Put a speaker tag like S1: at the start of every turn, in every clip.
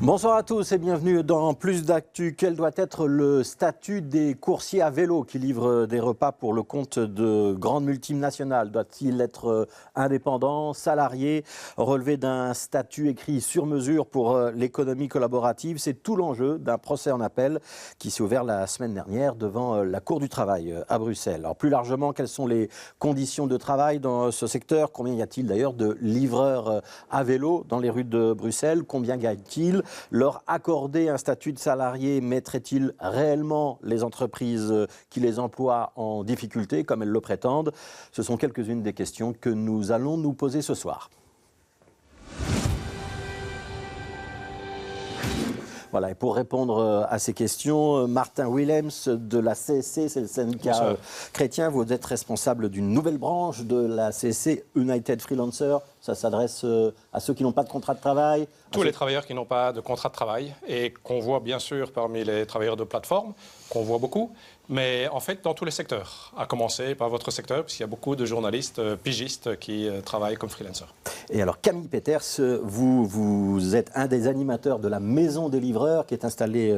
S1: Bonsoir à tous et bienvenue dans Plus d'actu. Quel doit être le statut des coursiers à vélo qui livrent des repas pour le compte de grandes multinationales? Doit-il être indépendant, salarié, relevé d'un statut écrit sur mesure pour l'économie collaborative? C'est tout l'enjeu d'un procès en appel qui s'est ouvert la semaine dernière devant la Cour du travail à Bruxelles. Alors plus largement, quelles sont les conditions de travail dans ce secteur? Combien y a-t-il d'ailleurs de livreurs à vélo dans les rues de Bruxelles? Combien gagnent-ils? Leur accorder un statut de salarié mettrait-il réellement les entreprises qui les emploient en difficulté, comme elles le prétendent? Ce sont quelques-unes des questions que nous allons nous poser ce soir. Voilà, et pour répondre à ces questions, Martin Willems de la CSC, c'est le syndicat chrétien. Vous êtes responsable d'une nouvelle branche de la CSC, United Freelancer. Ça s'adresse à ceux qui n'ont pas de contrat de travail.
S2: Tous les travailleurs qui n'ont pas de contrat de travail et qu'on voit bien sûr parmi les travailleurs de plateforme, qu'on voit beaucoup, mais en fait dans tous les secteurs, à commencer par votre secteur, puisqu'il y a beaucoup de journalistes pigistes qui travaillent comme freelancers.
S1: Et alors Camille Peters, vous êtes un des animateurs de la Maison des livreurs qui est installée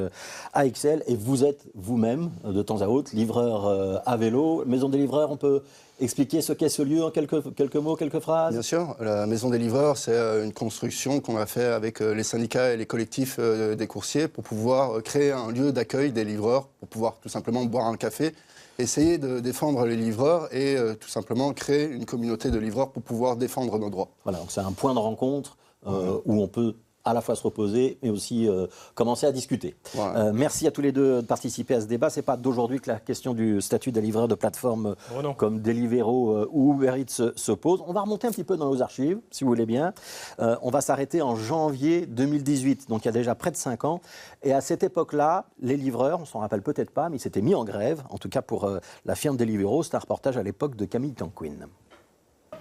S1: à Ixelles et vous êtes vous-même, de temps à autre, livreur à vélo. Maison des livreurs, on peut expliquer ce qu'est ce lieu en quelques mots, quelques phrases?
S3: Bien sûr, la Maison des livreurs, c'est une construction qu'on a fait avec les syndicats et les collectifs des coursiers pour pouvoir créer un lieu d'accueil des livreurs, pour pouvoir tout simplement boire un café, essayer de défendre les livreurs et tout simplement créer une communauté de livreurs pour pouvoir défendre nos droits.
S1: Voilà, donc c'est un point de rencontre où on peut à la fois se reposer, mais aussi commencer à discuter. Voilà. Merci à tous les deux de participer à ce débat. Ce n'est pas d'aujourd'hui que la question du statut des livreurs de plateforme comme Deliveroo ou Uber Eats se pose. On va remonter un petit peu dans nos archives, si vous voulez bien. On va s'arrêter en janvier 2018, donc il y a déjà près de 5 ans. Et à cette époque-là, les livreurs, on ne s'en rappelle peut-être pas, mais ils s'étaient mis en grève, en tout cas pour la firme Deliveroo. C'est un reportage à l'époque de Camille Tanquin.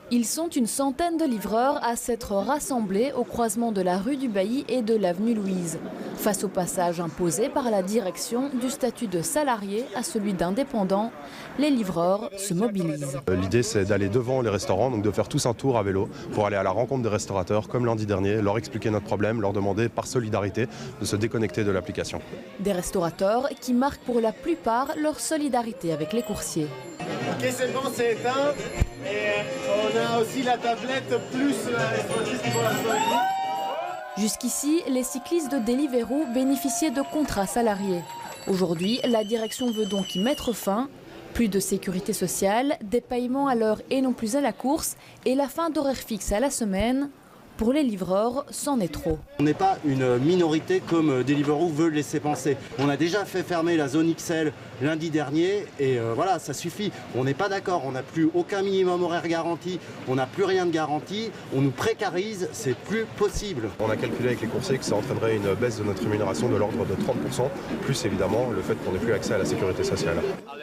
S4: Ils sont une centaine de livreurs à s'être rassemblés au croisement de la rue du Bailly et de l'avenue Louise. Face au passage imposé par la direction du statut de salarié à celui d'indépendant, les livreurs se mobilisent.
S5: L'idée, c'est d'aller devant les restaurants, donc de faire tous un tour à vélo pour aller à la rencontre des restaurateurs, comme lundi dernier, leur expliquer notre problème, leur demander par solidarité de se déconnecter de l'application. Des
S4: restaurateurs qui marquent pour la plupart leur solidarité avec les coursiers.
S6: Ok, c'est bon, c'est éteint. Et on a aussi la tablette plus les qui vont la soirée.
S4: Jusqu'ici, les cyclistes de Deliveroo bénéficiaient de contrats salariés. Aujourd'hui, la direction veut donc y mettre fin. Plus de sécurité sociale, des paiements à l'heure et non plus à la course et la fin d'horaires fixes à la semaine. Pour les livreurs, c'en est trop.
S7: On n'est pas une minorité comme Deliveroo veut le laisser penser. On a déjà fait fermer la zone XL lundi dernier et voilà, ça suffit. On n'est pas d'accord, on n'a plus aucun minimum horaire garanti, on n'a plus rien de garanti, on nous précarise, c'est plus possible.
S5: On a calculé avec les coursiers que ça entraînerait une baisse de notre rémunération de l'ordre de 30%, plus évidemment le fait qu'on n'ait plus accès à la sécurité sociale.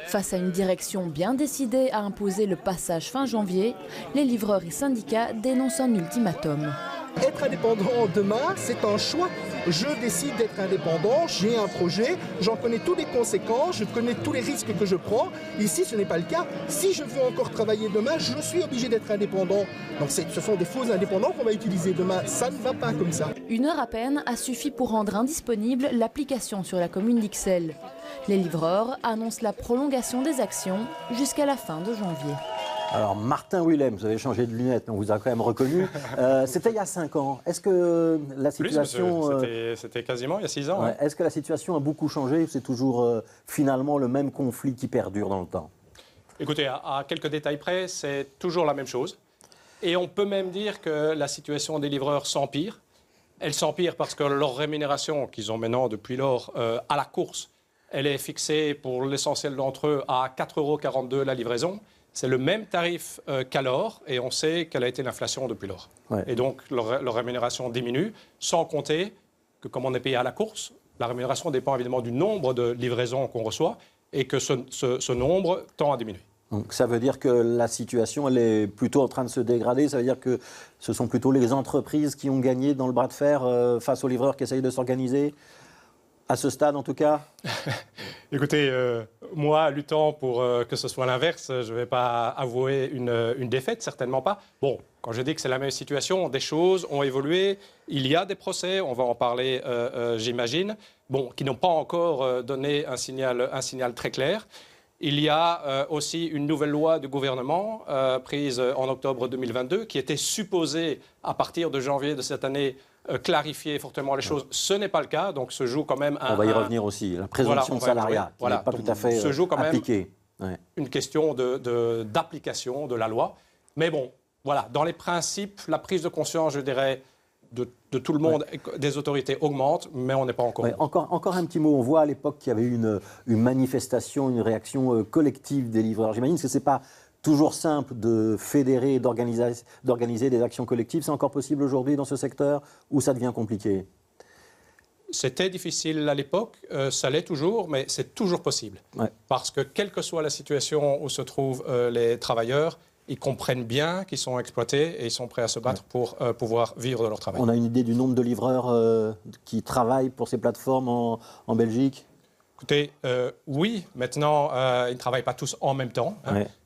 S4: Face à une direction bien décidée à imposer le passage fin janvier, les livreurs et syndicats dénoncent un ultimatum.
S8: Être indépendant demain, c'est un choix. Je décide d'être indépendant, j'ai un projet, j'en connais toutes les conséquences, je connais tous les risques que je prends. Ici, ce n'est pas le cas. Si je veux encore travailler demain, je suis obligé d'être indépendant. Donc ce sont des faux indépendants qu'on va utiliser demain. Ça ne va pas comme ça.
S4: 1 heure à peine a suffi pour rendre indisponible l'application sur la commune d'Ixelles. Les livreurs annoncent la prolongation des actions jusqu'à la fin de janvier.
S1: Alors, Martin Willems, vous avez changé de lunettes, mais on vous a quand même reconnu. C'était il y a 5 ans. Est-ce que la situation...
S2: C'était quasiment il y a 6 ans.
S1: Ouais. Est-ce que la situation a beaucoup changé? C'est toujours finalement le même conflit qui perdure dans le temps?
S2: Écoutez, à quelques détails près, c'est toujours la même chose. Et on peut même dire que la situation des livreurs s'empire. Elle s'empire parce que leur rémunération, qu'ils ont maintenant depuis lors à la course, elle est fixée pour l'essentiel d'entre eux à 4,42 € la livraison. C'est le même tarif qu'alors et on sait quelle a été l'inflation depuis lors. Ouais. Et donc, leur rémunération diminue, sans compter que comme on est payé à la course, la rémunération dépend évidemment du nombre de livraisons qu'on reçoit et que ce nombre tend à diminuer.
S1: Donc ça veut dire que la situation elle est plutôt en train de se dégrader, ça veut dire que ce sont plutôt les entreprises qui ont gagné dans le bras de fer face aux livreurs qui essayent de s'organiser? À ce stade, en tout cas?
S2: Écoutez, moi, luttant pour que ce soit l'inverse, je ne vais pas avouer une défaite, certainement pas. Bon, quand je dis que c'est la même situation, des choses ont évolué. Il y a des procès, on va en parler, j'imagine, bon, qui n'ont pas encore donné un signal très clair. Il y a aussi une nouvelle loi du gouvernement prise en octobre 2022 qui était supposée, à partir de janvier de cette année, clarifier fortement les choses. Ce n'est pas le cas, donc se joue quand même
S1: On va y revenir aussi. La présomption de salariat, qui n'est pas tout à fait
S2: se joue quand
S1: appliquée.
S2: même une question d'application de la loi. Mais bon, voilà, dans les principes, la prise de conscience, je dirais, de tout le monde, des autorités augmente, mais on n'est pas encore.
S1: Encore un petit mot. On voit à l'époque qu'il y avait une manifestation, une réaction collective des livreurs. J'imagine que ce n'est pas toujours simple de fédérer, d'organiser des actions collectives. C'est encore possible aujourd'hui dans ce secteur ou ça devient compliqué?
S2: C'était difficile à l'époque, ça l'est toujours, mais c'est toujours possible. Parce que quelle que soit la situation où se trouvent les travailleurs, ils comprennent bien qu'ils sont exploités et ils sont prêts à se battre pour pouvoir vivre de leur travail.
S1: On a une idée du nombre de livreurs qui travaillent pour ces plateformes en Belgique?
S2: Écoutez, oui, maintenant, ils ne travaillent pas tous en même temps,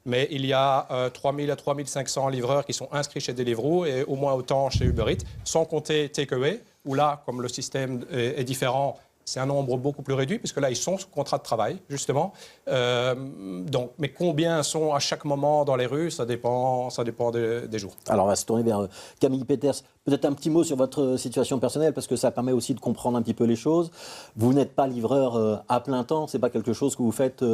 S2: mais il y a 3 000 à 3 500 livreurs qui sont inscrits chez Deliveroo et au moins autant chez Uber Eats, sans compter Takeaway, où là, comme le système est différent, c'est un nombre beaucoup plus réduit, puisque là, ils sont sous contrat de travail, justement. Mais combien sont à chaque moment dans les rues, ça dépend des jours.
S1: Alors, on va se tourner vers Camille Peters. Peut-être un petit mot sur votre situation personnelle, parce que ça permet aussi de comprendre un petit peu les choses. Vous n'êtes pas livreur à plein temps, ce n'est pas quelque chose que vous faites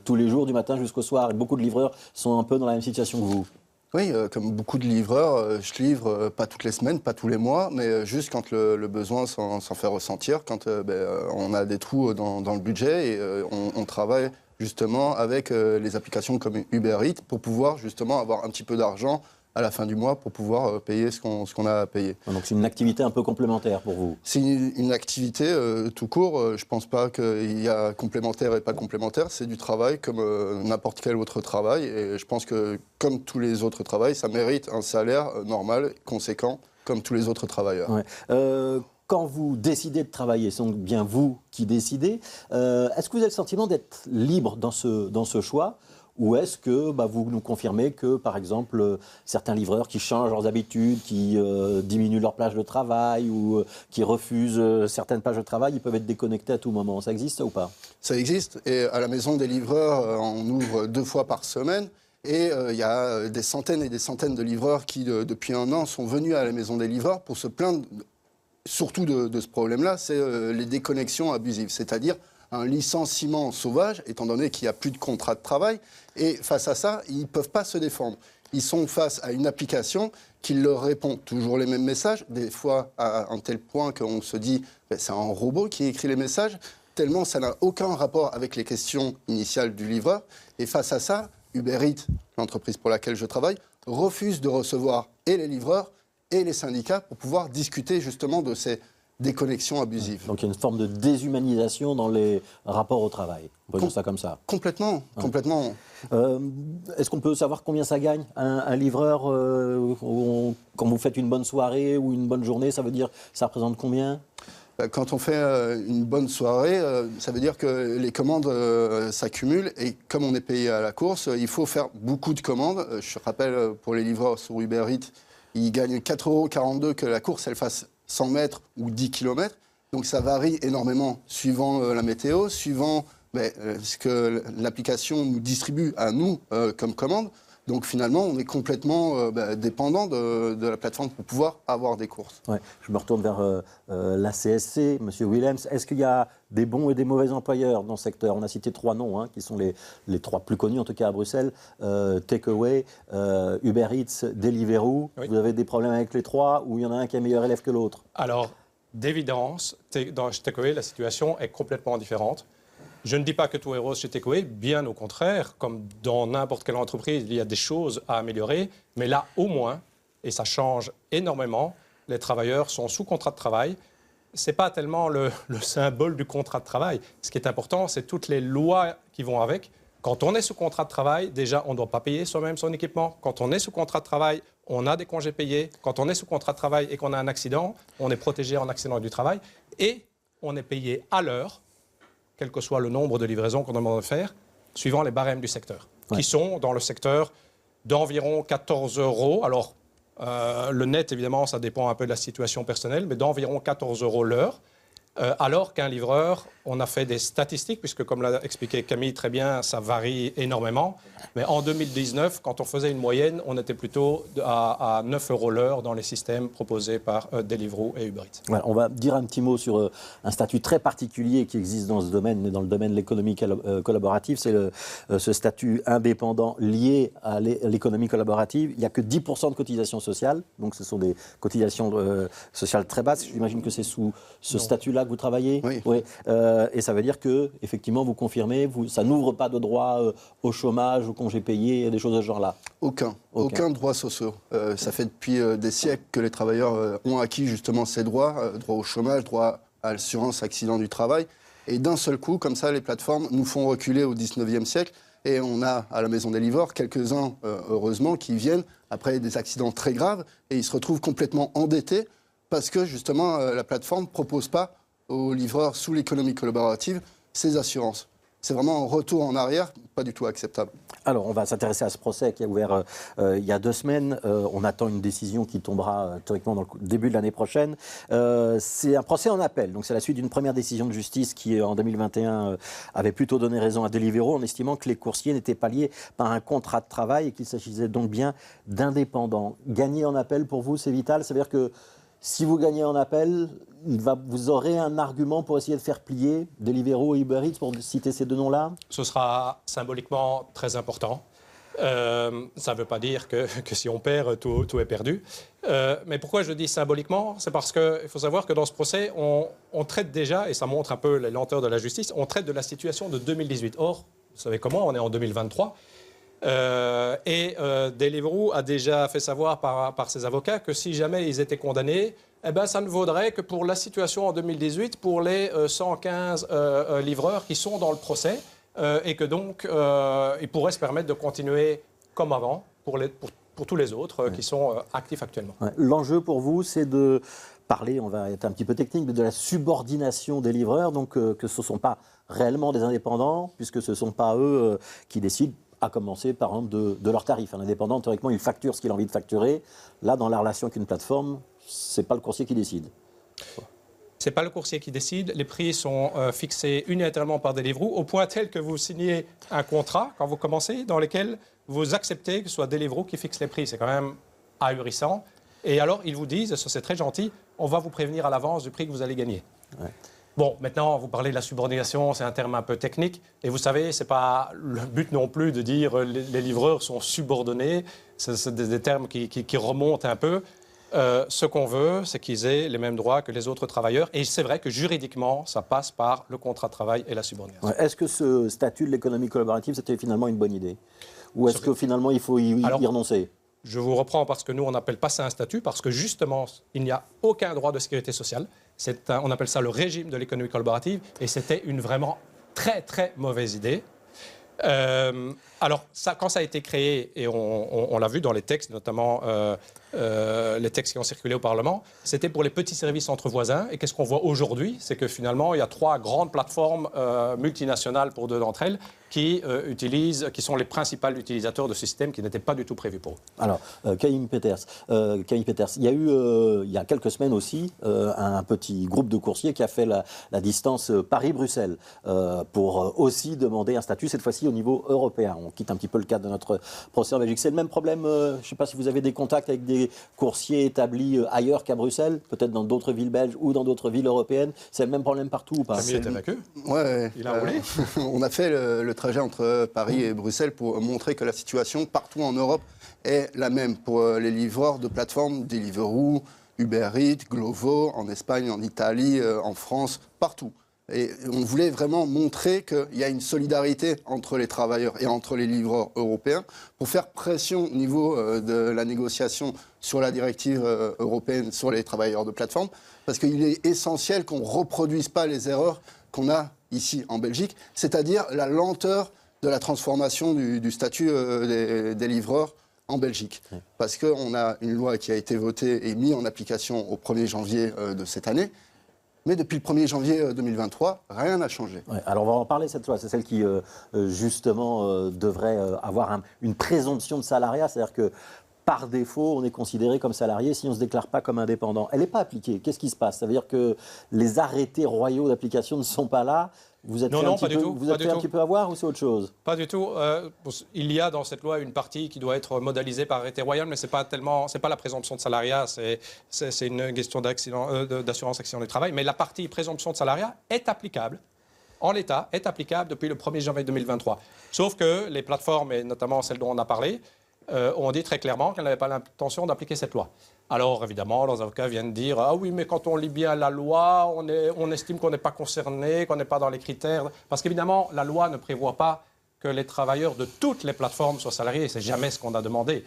S1: tous les jours, du matin jusqu'au soir. Et beaucoup de livreurs sont un peu dans la même situation que vous.
S3: Oui, comme beaucoup de livreurs, je livre pas toutes les semaines, pas tous les mois, mais juste quand le besoin s'en fait ressentir, quand on a des trous dans le budget et on travaille justement avec les applications comme Uber Eats pour pouvoir justement avoir un petit peu d'argent à la fin du mois pour pouvoir payer ce qu'on a à payer.
S1: Donc c'est une activité un peu complémentaire pour vous?
S3: C'est une activité tout court. Je ne pense pas qu'il y a complémentaire et pas complémentaire. C'est du travail comme n'importe quel autre travail. Et je pense que comme tous les autres travails, ça mérite un salaire normal, conséquent, comme tous les autres travailleurs.
S1: Quand vous décidez de travailler, c'est donc bien vous qui décidez. Est-ce que vous avez le sentiment d'être libre dans ce choix? Ou est-ce que vous nous confirmez que, par exemple, certains livreurs qui changent leurs habitudes, qui diminuent leur plage de travail ou qui refusent certaines plages de travail, ils peuvent être déconnectés à tout moment? Ça existe ou pas?
S3: Ça existe. Et à la maison des livreurs, on ouvre 2 fois par semaine. Et il y a des centaines et des centaines de livreurs qui, depuis 1 an, sont venus à la maison des livreurs pour se plaindre surtout de ce problème-là, c'est les déconnexions abusives. C'est-à-dire un licenciement sauvage, étant donné qu'il n'y a plus de contrat de travail. Et face à ça, ils ne peuvent pas se défendre. Ils sont face à une application qui leur répond toujours les mêmes messages, des fois à un tel point qu'on se dit c'est un robot qui écrit les messages, tellement ça n'a aucun rapport avec les questions initiales du livreur. Et face à ça, Uber Eats, l'entreprise pour laquelle je travaille, refuse de recevoir et les livreurs et les syndicats pour pouvoir discuter justement de ces déconnexions abusives.
S1: Donc il y a une forme de déshumanisation dans les rapports au travail. On peut dire ça comme ça.
S3: Complètement, complètement.
S1: Est-ce qu'on peut savoir combien ça gagne un livreur quand vous faites une bonne soirée ou une bonne journée, ça veut dire ça représente combien?
S3: Quand on fait une bonne soirée, ça veut dire que les commandes s'accumulent et comme on est payé à la course, il faut faire beaucoup de commandes. Je rappelle, pour les livreurs sur Uber Eats, ils gagnent 4,42 € que la course elle fasse 100 mètres ou 10 km. Donc ça varie énormément suivant la météo, suivant ce que l'application nous distribue à nous comme commande. Donc finalement, on est complètement dépendant de la plateforme pour pouvoir avoir des courses.
S1: Ouais, je me retourne vers la CSC, M. Willems. Est-ce qu'il y a des bons et des mauvais employeurs dans ce secteur? On a cité 3 noms, qui sont les 3 plus connus, en tout cas à Bruxelles. Takeaway, Uber Eats, Deliveroo. Oui. Vous avez des problèmes avec les 3 ou il y en a un qui est meilleur élève que l'autre?
S2: Alors, d'évidence, dans Takeaway, la situation est complètement différente. Je ne dis pas que tout est rose chez Takeaway, bien au contraire, comme dans n'importe quelle entreprise, il y a des choses à améliorer, mais là, au moins, et ça change énormément, les travailleurs sont sous contrat de travail. Ce n'est pas tellement le symbole du contrat de travail. Ce qui est important, c'est toutes les lois qui vont avec. Quand on est sous contrat de travail, déjà, on ne doit pas payer soi-même son équipement. Quand on est sous contrat de travail, on a des congés payés. Quand on est sous contrat de travail et qu'on a un accident, on est protégé en accident du travail. Et on est payé à l'heure. quel que soit le nombre de livraisons qu'on demande de faire, suivant les barèmes du secteur, qui sont dans le secteur d'environ 14 €. Alors, le net, évidemment, ça dépend un peu de la situation personnelle, mais d'environ 14 € l'heure. Alors qu'un livreur, on a fait des statistiques, puisque comme l'a expliqué Camille très bien, ça varie énormément. Mais en 2019, quand on faisait une moyenne, on était plutôt à 9 € l'heure dans les systèmes proposés par Deliveroo et Uber Eats.
S1: Voilà, on va dire un petit mot sur un statut très particulier qui existe dans ce domaine, dans le domaine de l'économie collaborative. C'est ce statut indépendant lié à l'économie collaborative. Il n'y a que 10% de cotisations sociales, donc ce sont des cotisations sociales très basses. J'imagine que c'est sous ce statut-là que vous travaillez.
S3: Oui.
S1: Et ça veut dire que, effectivement, vous confirmez, ça n'ouvre pas de droit au chômage, au congé payé, des choses de ce genre-là.
S3: Aucun droit social. Ça fait depuis des siècles que les travailleurs ont acquis justement ces droits, droit au chômage, droit à l'assurance accident du travail. Et d'un seul coup, comme ça, les plateformes nous font reculer au 19e siècle. Et on a à la maison des livreurs quelques-uns, heureusement, qui viennent après des accidents très graves et ils se retrouvent complètement endettés parce que justement la plateforme ne propose pas aux livreurs sous l'économie collaborative ces assurances. C'est vraiment un retour en arrière, pas du tout acceptable.
S1: Alors, on va s'intéresser à ce procès qui a ouvert il y a 2 semaines. On attend une décision qui tombera théoriquement dans le début de l'année prochaine. C'est un procès en appel. Donc, c'est la suite d'une première décision de justice qui, en 2021, avait plutôt donné raison à Deliveroo en estimant que les coursiers n'étaient pas liés par un contrat de travail et qu'il s'agissait donc bien d'indépendants. Gagner en appel, pour vous, c'est vital. Ça veut dire que si vous gagnez en appel, vous aurez un argument pour essayer de faire plier Deliveroo et Uber Eats, pour citer ces 2 noms-là?
S2: Ce sera symboliquement très important. Ça ne veut pas dire que si on perd, tout est perdu. Mais pourquoi je dis symboliquement? C'est parce qu'il faut savoir que dans ce procès, on traite déjà, et ça montre un peu les lenteurs de la justice, on traite de la situation de 2018. Or, vous savez comment, on est en 2023. Deliveroo a déjà fait savoir par ses avocats que si jamais ils étaient condamnés, ça ne vaudrait que pour la situation en 2018 pour les 115 livreurs qui sont dans le procès et que donc ils pourraient se permettre de continuer comme avant pour tous les autres qui sont actifs actuellement.
S1: Ouais. L'enjeu pour vous, c'est de parler, on va être un petit peu technique, mais de la subordination des livreurs, donc que ce ne sont pas réellement des indépendants, puisque ce ne sont pas eux qui décident, à commencer par exemple de leurs tarifs. Un indépendant, théoriquement, il facture ce qu'il a envie de facturer. Là, dans la relation avec une plateforme, ce n'est pas le coursier qui décide.
S2: Ce n'est pas le coursier qui décide. Les prix sont fixés unilatéralement par Deliveroo, au point tel que vous signez un contrat, quand vous commencez, dans lequel vous acceptez que ce soit Deliveroo qui fixe les prix. C'est quand même ahurissant. Et alors, ils vous disent, ça c'est très gentil, on va vous prévenir à l'avance du prix que vous allez gagner. Ouais. Bon, maintenant, vous parlez de la subordination, c'est un terme un peu technique. Et vous savez, ce n'est pas le but non plus de dire les livreurs sont subordonnés. C'est des termes qui remontent un peu. Ce qu'on veut, c'est qu'ils aient les mêmes droits que les autres travailleurs. Et c'est vrai que juridiquement, ça passe par le contrat de travail et la subordination.
S1: Ouais. Est-ce que ce statut de l'économie collaborative, c'était finalement une bonne idée? Ou est-ce que finalement, il faut y renoncer?
S2: Je vous reprends parce que nous, on n'appelle pas ça un statut, parce que justement, il n'y a aucun droit de sécurité sociale. On appelle ça le régime de l'économie collaborative, et c'était une vraiment très, très mauvaise idée. Alors, quand ça a été créé, et on l'a vu dans les textes, notamment les textes qui ont circulé au Parlement, c'était pour les petits services entre voisins. Et qu'est-ce qu'on voit aujourd'hui? C'est que finalement, il y a 3 grandes plateformes multinationales pour 2 d'entre elles qui sont les principales utilisateurs de ce système qui n'étaient pas du tout prévus pour eux.
S1: Alors, Camille Peters, il y a eu, il y a quelques semaines aussi, un petit groupe de coursiers qui a fait la distance Paris-Bruxelles pour aussi demander un statut, cette fois-ci au niveau européen. On quitte un petit peu le cadre de notre procès en Belgique. C'est le même problème, je ne sais pas si vous avez des contacts avec des coursiers établis ailleurs qu'à Bruxelles, peut-être dans d'autres villes belges ou dans d'autres villes européennes. C'est le même problème partout ou pas?
S2: Camille était avec eux.
S3: Ouais,
S2: il a roulé.
S3: On a fait le trajet entre Paris et Bruxelles pour montrer que la situation partout en Europe est la même pour les livreurs de plateformes, Deliveroo, Uber Eats, Glovo, en Espagne, en Italie, en France, partout. Et on voulait vraiment montrer qu'il y a une solidarité entre les travailleurs et entre les livreurs européens pour faire pression au niveau de la négociation sur la directive européenne sur les travailleurs de plateforme, parce qu'il est essentiel qu'on ne reproduise pas les erreurs qu'on a ici en Belgique, c'est-à-dire la lenteur de la transformation du statut des livreurs en Belgique. Parce qu'on a une loi qui a été votée et mise en application au 1er janvier de cette année. Mais depuis le 1er janvier 2023, rien n'a changé.
S1: Ouais, alors on va en parler cette loi, c'est celle qui justement devrait avoir une présomption de salariat, c'est-à-dire que par défaut, on est considéré comme salarié si on ne se déclare pas comme indépendant. Elle n'est pas appliquée. Qu'est-ce qui se passe? Ça veut dire que les arrêtés royaux d'application ne sont pas là. Vous êtes un petit peu avoir ou c'est autre chose?
S2: Pas du tout. Il y a dans cette loi une partie qui doit être modélisée par arrêté royal, mais c'est pas la présomption de salariat, c'est une question d'assurance accident du travail. Mais la partie présomption de salariat est applicable. En l'état, est applicable depuis le 1er janvier 2023. Sauf que les plateformes, et notamment celles dont on a parlé, ont dit très clairement qu'elles n'avaient pas l'intention d'appliquer cette loi. Alors, évidemment, leurs avocats viennent dire « Ah oui, mais quand on lit bien la loi, on estime qu'on n'est pas concerné, qu'on n'est pas dans les critères. » Parce qu'évidemment, la loi ne prévoit pas que les travailleurs de toutes les plateformes soient salariés. C'est jamais ce qu'on a demandé.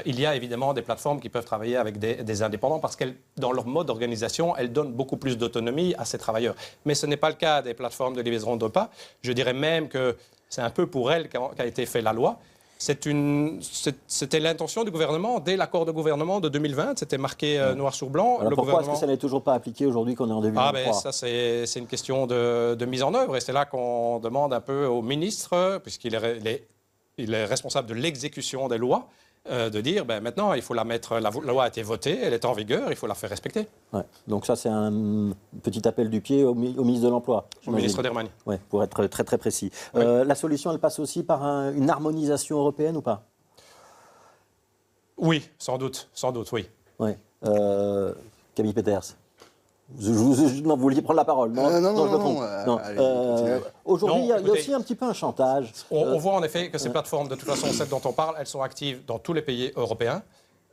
S2: Il y a évidemment des plateformes qui peuvent travailler avec des indépendants parce qu'elles, dans leur mode d'organisation, elles donnent beaucoup plus d'autonomie à ces travailleurs. Mais ce n'est pas le cas des plateformes de livraison de repas. Je dirais même que c'est un peu pour elles qu'a été faite la loi. C'était l'intention du gouvernement, dès l'accord de gouvernement de 2020, c'était marqué noir sur blanc.
S1: Alors pourquoi est-ce que ça n'est toujours pas appliqué aujourd'hui qu'on est en 2023?
S2: Ça c'est une question de mise en œuvre et c'est là qu'on demande un peu au ministre, puisqu'il est responsable de l'exécution des lois, de dire maintenant il faut la mettre, la loi a été votée, elle est en vigueur, il faut la faire respecter.
S1: Ouais. Donc ça c'est un petit appel du pied au ministre de l'Emploi.
S2: Au ministre d'Hermanni.
S1: Ouais, pour être très très précis.
S2: Oui.
S1: La solution elle passe aussi par une harmonisation européenne ou pas?
S2: Oui, sans doute, oui.
S1: Ouais. Camille Peters. Non, vous vouliez prendre la parole? Non, aujourd'hui, il y a aussi un petit peu un chantage.
S2: On voit en effet que ces plateformes, de toute façon, celles dont on parle, elles sont actives dans tous les pays européens.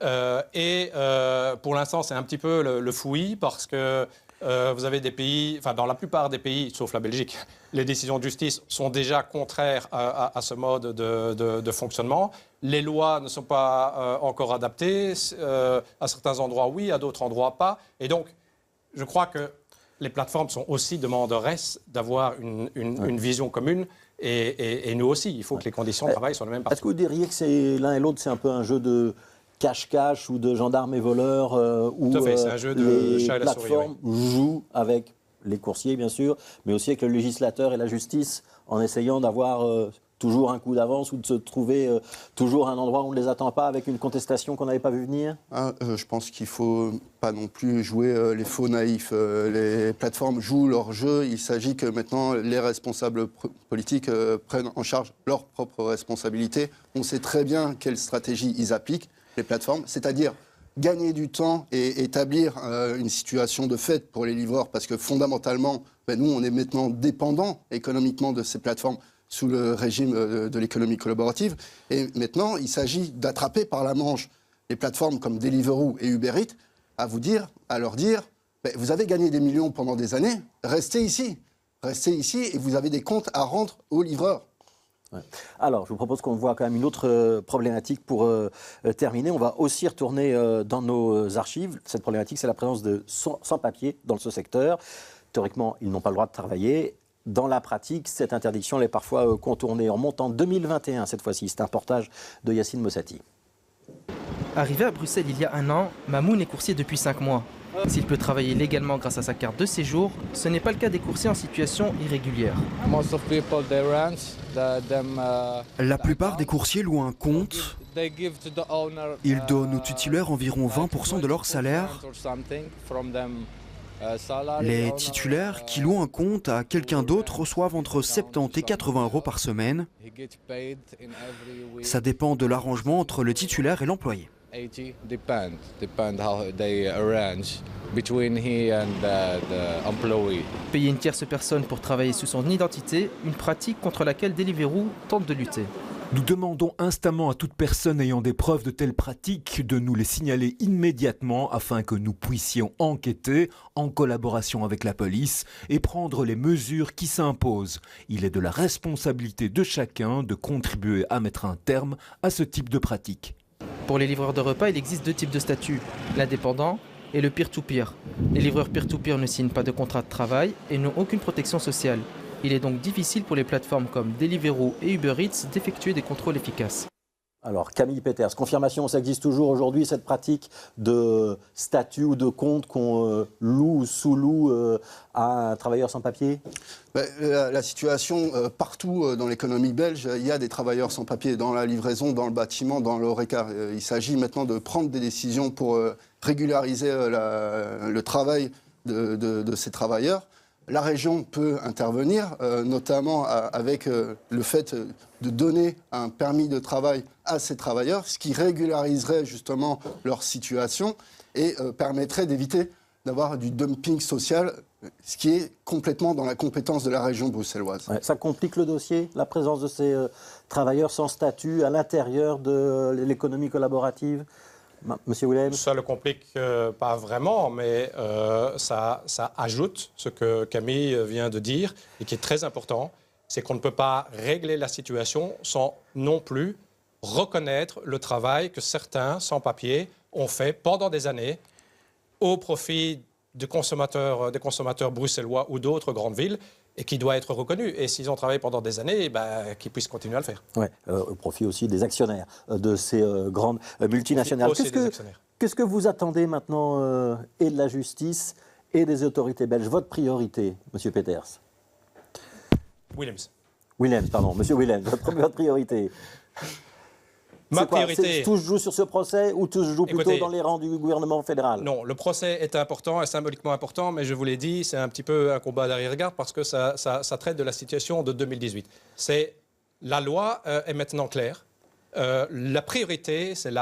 S2: Pour l'instant, c'est un petit peu le fouillis parce que vous avez des pays, enfin dans la plupart des pays, sauf la Belgique, les décisions de justice sont déjà contraires à ce mode de fonctionnement. Les lois ne sont pas encore adaptées. À certains endroits, oui, à d'autres endroits, pas. Et donc, je crois que les plateformes sont aussi demanderesses d'avoir une vision commune et nous aussi. Il faut que les conditions de travail soient les mêmes partout.
S1: Est-ce que vous diriez que l'un et l'autre, c'est un peu un jeu de cache-cache ou de gendarmes et voleurs où
S2: tout à fait, c'est un jeu de chat et la souris,
S1: plateformes jouent avec les coursiers, bien sûr, mais aussi avec le législateur et la justice en essayant d'avoir toujours un coup d'avance ou de se trouver toujours un endroit où on ne les attend pas avec une contestation qu'on n'avait pas vu venir?
S3: Je pense qu'il ne faut pas non plus jouer les faux naïfs. Les plateformes jouent leur jeu. Il s'agit que maintenant les responsables politiques prennent en charge leurs propres responsabilités. On sait très bien quelle stratégie ils appliquent, les plateformes, c'est-à-dire gagner du temps et établir une situation de fait pour les livreurs, parce que fondamentalement, nous, on est maintenant dépendants économiquement de ces plateformes sous le régime de l'économie collaborative. Et maintenant, il s'agit d'attraper par la manche les plateformes comme Deliveroo et Uber Eats à leur dire vous avez gagné des millions pendant des années, restez ici et vous avez des comptes à rendre aux livreurs.
S1: Ouais. Alors, je vous propose qu'on voit quand même une autre problématique pour terminer. On va aussi retourner dans nos archives. Cette problématique, c'est la présence de sans-papiers dans ce secteur. Théoriquement, ils n'ont pas le droit de travailler. Dans la pratique, cette interdiction elle est parfois contournée. On monte en 2021 cette fois-ci. C'est un reportage de Yacine Mossati.
S9: Arrivé à Bruxelles il y a un an, Mamoun est coursier depuis 5 mois. S'il peut travailler légalement grâce à sa carte de séjour, ce n'est pas le cas des coursiers en situation irrégulière.
S10: La plupart des coursiers louent un compte. Ils donnent au titulaire environ 20% de leur salaire. Les titulaires qui louent un compte à quelqu'un d'autre reçoivent entre 70 et 80 euros par semaine. Ça dépend de l'arrangement entre le titulaire et l'employé.
S9: Payer une tierce personne pour travailler sous son identité, une pratique contre laquelle Deliveroo tente de lutter.
S11: Nous demandons instamment à toute personne ayant des preuves de telles pratiques de nous les signaler immédiatement afin que nous puissions enquêter en collaboration avec la police et prendre les mesures qui s'imposent. Il est de la responsabilité de chacun de contribuer à mettre un terme à ce type de pratique.
S9: Pour les livreurs de repas, il existe 2 types de statuts, l'indépendant et le peer-to-peer. Les livreurs peer-to-peer ne signent pas de contrat de travail et n'ont aucune protection sociale. Il est donc difficile pour les plateformes comme Deliveroo et Uber Eats d'effectuer des contrôles efficaces.
S1: Alors Camille Peters, confirmation, ça existe toujours aujourd'hui cette pratique de statut ou de compte qu'on loue ou sous-loue à un travailleur sans papier?
S3: La situation, partout dans l'économie belge, il y a des travailleurs sans papier, dans la livraison, dans le bâtiment, dans l'horeca. Il s'agit maintenant de prendre des décisions pour régulariser le travail de ces travailleurs. La région peut intervenir, notamment avec le fait de donner un permis de travail à ces travailleurs, ce qui régulariserait justement leur situation et permettrait d'éviter d'avoir du dumping social, ce qui est complètement dans la compétence de la région bruxelloise.
S1: Ouais, ça complique le dossier, la présence de ces travailleurs sans statut à l'intérieur de l'économie collaborative? Monsieur Willem?
S2: Ça ne le complique pas vraiment, mais ça ajoute ce que Camille vient de dire et qui est très important, c'est qu'on ne peut pas régler la situation sans non plus reconnaître le travail que certains sans-papiers ont fait pendant des années au profit des consommateurs bruxellois ou d'autres grandes villes et qui doit être reconnu. Et s'ils ont travaillé pendant des années, qu'ils puissent continuer à le faire.
S1: Ouais, au profit aussi des actionnaires de ces grandes multinationales. Qu'est-ce que vous attendez maintenant et de la justice et des autorités belges? Votre priorité, Monsieur Peters? Willems, pardon. Monsieur Willems, votre priorité?
S2: Ma priorité...
S1: Tout se joue sur ce procès ou tout se joue plutôt dans les rangs du gouvernement fédéral?
S2: Non, le procès est important et symboliquement important, mais je vous l'ai dit, c'est un petit peu un combat d'arrière-garde parce que ça traite de la situation de 2018. La loi est maintenant claire. La priorité, c'est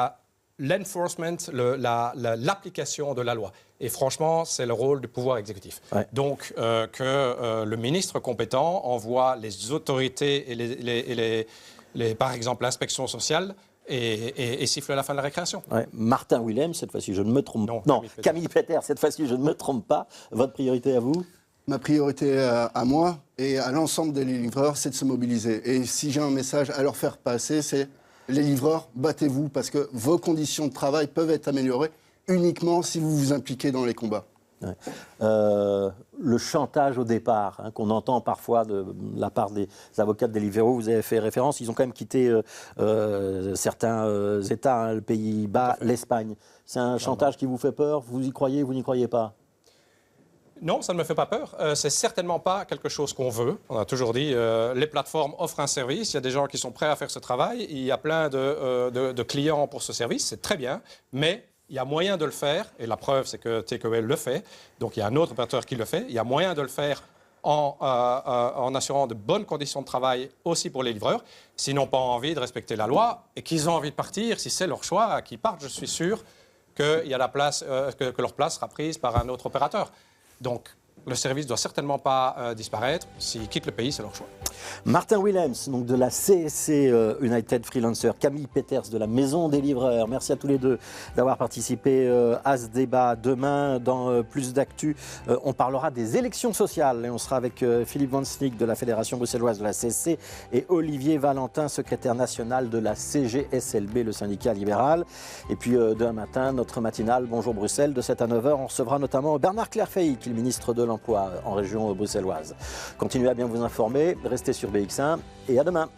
S2: l'enforcement, l'application de la loi. Et franchement, c'est le rôle du pouvoir exécutif. Ouais. Donc, que le ministre compétent envoie les autorités et par exemple l'inspection sociale et siffle la fin de la récréation.
S1: Ouais. Martin Willem, cette fois-ci, je ne me trompe pas. Non, Camille Peters, cette fois-ci, je ne me trompe pas. Votre priorité à vous?
S3: Ma priorité à moi et à l'ensemble des livreurs, c'est de se mobiliser. Et si j'ai un message à leur faire passer, c'est les livreurs, battez-vous parce que vos conditions de travail peuvent être améliorées uniquement si vous vous impliquez dans les combats.
S1: Ouais. Le chantage au départ, qu'on entend parfois de la part des avocats de Deliveroo, vous avez fait référence, ils ont quand même quitté certains États, le Pays-Bas, l'Espagne. C'est un chantage qui vous fait peur? Vous y croyez, vous n'y croyez pas?
S2: Non, ça ne me fait pas peur. C'est certainement pas quelque chose qu'on veut. On a toujours dit, les plateformes offrent un service, il y a des gens qui sont prêts à faire ce travail, il y a plein de clients pour ce service, c'est très bien, mais il y a moyen de le faire, et la preuve, c'est que Takeaway le fait, donc il y a un autre opérateur qui le fait, il y a moyen de le faire en assurant de bonnes conditions de travail aussi pour les livreurs, s'ils n'ont pas envie de respecter la loi et qu'ils ont envie de partir, si c'est leur choix, qu'ils partent, je suis sûr qu'il y a la place, que leur place sera prise par un autre opérateur. Donc, le service ne doit certainement pas disparaître. S'ils quittent le pays, c'est leur choix.
S1: Martin Willems, donc de la CSC United Freelancer, Camille Peters de la Maison des Livreurs. Merci à tous les deux d'avoir participé à ce débat. Demain, dans Plus d'Actu, on parlera des élections sociales et on sera avec Philippe Van Snick de la Fédération bruxelloise de la CSC et Olivier Valentin, secrétaire national de la CGSLB, le syndicat libéral. Et puis demain matin, notre matinale Bonjour Bruxelles de 7 à 9h, on recevra notamment Bernard Clairfeil, qui est le ministre de l'Emploi en région bruxelloise. Continuez à bien vous informer, restez sur BX1 et à demain.